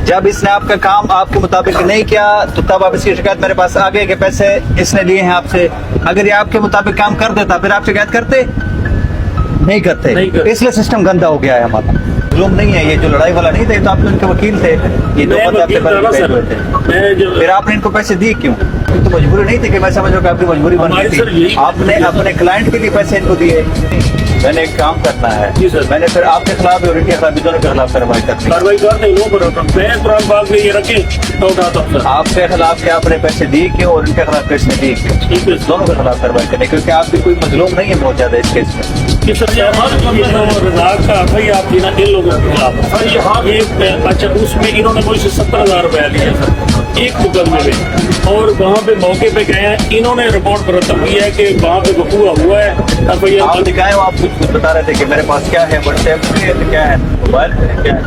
जब इसने आपका काम आपके मुताबिक नहीं किया तो तब आप इसकी शिकायत मेरे पास आ गए कि पैसे इसने लिए हैं आपसे। अगर ये आपके मुताबिक काम कर देता फिर आप शिकायत करते नहीं करते। इसलिए सिस्टम गंदा हो गया है हमारा। जुल्म नहीं है ये, जो लड़ाई वाला नहीं थे तो आप तो इनके वकील थे, ये दो बंदे आपके थे, फिर आपने इनको पैसे दिए क्यों? तो मजबूरी नहीं थी कि मैं समझ रहा हूँ कि आपकी मजबूरी बन गई थी, आपने अपने क्लाइंट के लिए पैसे इनको दिए। मैंने एक काम करना है जी सर, मैंने फिर आपके खिलाफ और इनके खिलाफ दोनों के खिलाफ कार्रवाई करनी। कार्रवाई करते ये रखे तो उठाता हूं सर। आपके खिलाफ क्या आपने पैसे दिए क्यों और इनके खिलाफ पैसे दिए क्यों? दोनों के खिलाफ कार्रवाई करनी, क्योंकि आप भी कोई मजलूम नहीं है बहुत ज्यादा इस केस में। रजाक का भाई आप ना इन लोगों के खिलाफ ये अच्छा, उसमें इन्होंने मुझसे 70,000 रुपया लिया सर एक मुकदमे में, और वहाँ पे मौके पे गए हैं, इन्होंने रिपोर्ट मुरतब की है कि वहाँ पे वकूआ हुआ है। आप दिखाए आप कुछ बता रहे थे कि मेरे पास क्या है, व्हाट्सएप पे क्या है, मोबाइल पे क्या है।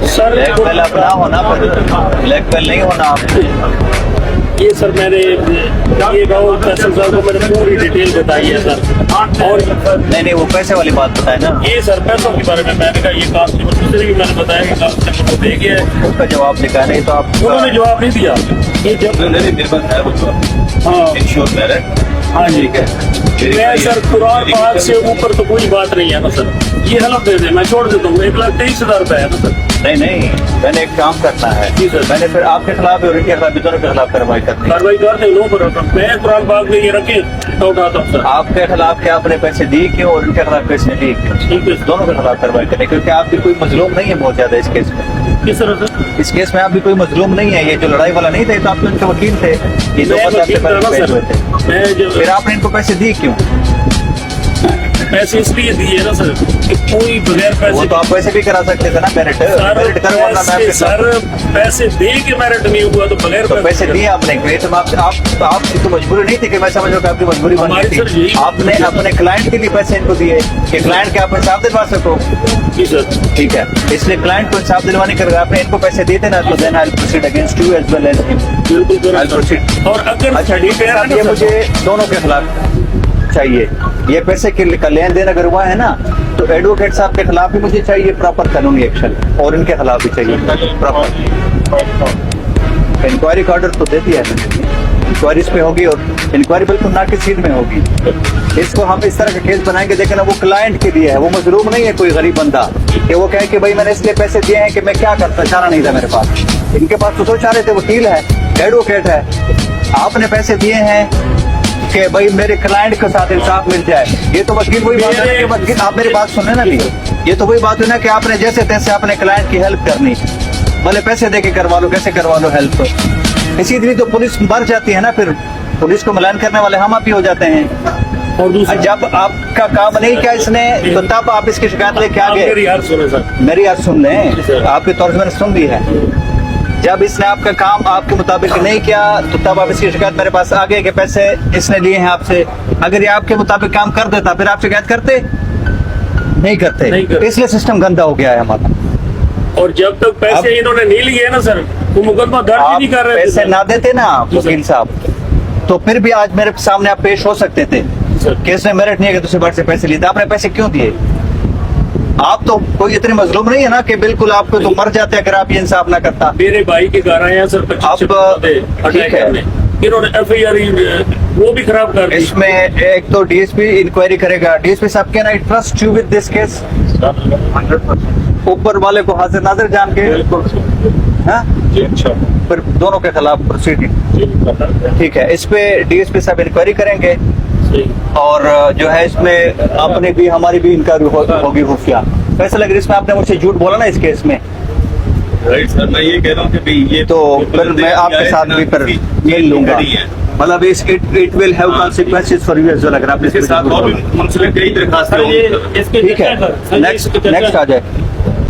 सर ब्लैकमेल अपना होना, ब्लैकमेल नहीं होना आप। ये सर मैंने ये राहुल फैसल साहब को मैंने पूरी डिटेल बताई है सर। और नहीं वो पैसे वाली बात बताए ना, ये सर पैसों के बारे में मैंने कहा ये कांस्टेबल दूसरे भी मैंने बताया कि कांस्टेबल को दे गया है, उसका जवाब लिखा नहीं तो आप उन्होंने जवाब नहीं दिया। ये हाँ जी मैं सर कुरान पाक से ऊपर तो कोई बात नहीं है ना सर, ये हलफ दे दे मैं छोड़ देता हूँ। 1,23,000 रुपए है ना सर। नहीं मैंने एक काम करना है जी सर, मैंने फिर आपके खिलाफ और इनके खिलाफ दोनों के खिलाफ कार्रवाई करनी। कार्रवाई करते लो पर मैं कुरान पाक में ये रखे तो उठाता हूँ सर। आपके खिलाफ क्या आपने पैसे दिए क्यों और इनके खिलाफ पैसे दिए क्यों? ठीक है दोनों के खिलाफ कार्रवाई करनी, क्योंकि आप भी कोई मजलूम नहीं है बहुत ज्यादा इस केस में। किस तरह सर? इस केस में आप भी कोई मजलूम नहीं है, ये जो लड़ाई वाला नहीं थे तो आप तो इनके वकील थे, ये दो बंदे आपके पैसे हुए थे, फिर आपने इनको पैसे दिए क्यों? पैसे इसलिए दिए ना सर कि कोई बगैर पैसे, वो तो आप पैसे भी करा सकते थे ना, मेरिट करवाना। सर पैसे दे के मेरिट नहीं हुआ तो बगैर तो पैसे दिए आपने, आपकी तो मजबूरी नहीं थी कि मैं समझ रहा हूँ आपकी मजबूरी बन गई थी, आपने अपने क्लाइंट के लिए पैसे इनको दिए कि क्लाइंट के आप इंसाफ दिलवा सको। जी सर ठीक है, इसलिए क्लाइंट को इंसाफ दिलवाने कर आपने इनको पैसे दिए थे ना, तो then I will proceed against you as well as him. बिल्कुल आई प्रोसीड। और अगर अच्छा ठीक है, ये मुझे दोनों के खिलाफ चाहिए, ये पैसे का लेन देन अगर हुआ है ना तो एडवोकेट साहब के खिलाफ भी मुझे चाहिए प्रॉपर कानूनी एक्शन, और इनके खिलाफ भी चाहिए प्रॉपर। इंक्वायरी का ऑर्डर तो दे दिया है मैंने, इंक्वायरी पे होगी और इंक्वायरी बिल्कुल नाकिसीद में होगी। इसको हम इस तरह का केस बनाएंगे, देखें ना वो क्लाइंट के लिए है, वो मजलूम नहीं है कोई गरीब बंदा कि वो कहे कि भाई मैंने इसलिए पैसे दिए हैं कि मैं क्या करता, चारा नहीं था मेरे पास। इनके पास तो 2 चारे थे, वकील है, एडवोकेट है, आपने पैसे दिए हैं कि भाई मेरे क्लाइंट के साथ इंसाफ मिल जाए। ये तो वकील वही बात है कि वकील, आप मेरी बात सुने ना भी, ये तो वही बात है ना कि आपने जैसे तैसे अपने क्लाइंट की हेल्प करनी, भले पैसे दे के करवा लो, कैसे करवा लो हेल्प। इसी तरह तो पुलिस मर जाती है ना, फिर पुलिस को मिलान करने वाले हम आप ही हो जाते हैं। और जब आपका काम नहीं किया इसने तो तब आप इसकी शिकायत लेके आ गए। मेरी याद सुन लें, आपके तौर से मैंने सुन ली है। जब इसने आपका काम आपके मुताबिक नहीं किया तो तब आप इसकी शिकायत मेरे पास आ गए कि पैसे इसने लिए हैं आपसे। अगर ये आपके मुताबिक काम कर देता फिर आप शिकायत करते नहीं करते। इसलिए सिस्टम गंदा हो गया है हमारा। और जब तक पैसे इन्होंने नहीं लिए ना सर, वो मुकदमा दर्ज नहीं कर रहे थे। पैसे ना देते ना वकील साहब तो फिर भी आज मेरे सामने आप पेश हो सकते थे। केस में मेरिट नहीं है कि दूसरे बार से पैसे लिए, आपने पैसे क्यों दिए? आप तो कोई इतने मजलूम नहीं है ना कि बिल्कुल आपको तो मर जाते अगर आप ये इंसाफ ना करता। मेरे भाई के घर आए हैं सर, ठीक है, इन्होंने FIR वो भी खराब कर दी। इसमें एक तो डीएसपी इंक्वायरी करेगा। डीएसपी साहब can I trust you with this case? 100%। ऊपर वाले को हाजिर नाजिर जान के फिर दोनों के खिलाफ प्रोसीडिंग। ठीक है, इस पे डीएसपी साहब इंक्वायरी करेंगे और जो है इसमें अपने भी हमारी भी इंक्वायरी होगी खुफिया। वैसे लग रहा है इसमें आपने मुझसे झूठ बोला ना इस केस में। राइट सर, मैं ये कह रहा हूँ कि भाई ये तो फिर मैं आपके साथ भी फिर मिल लूंगा, मतलब it will have consequences for you as well. अगर आप इसके साथ और भी मुंसलिक कई दरखास्तें, ठीक है, नेक्स्ट आ जाए।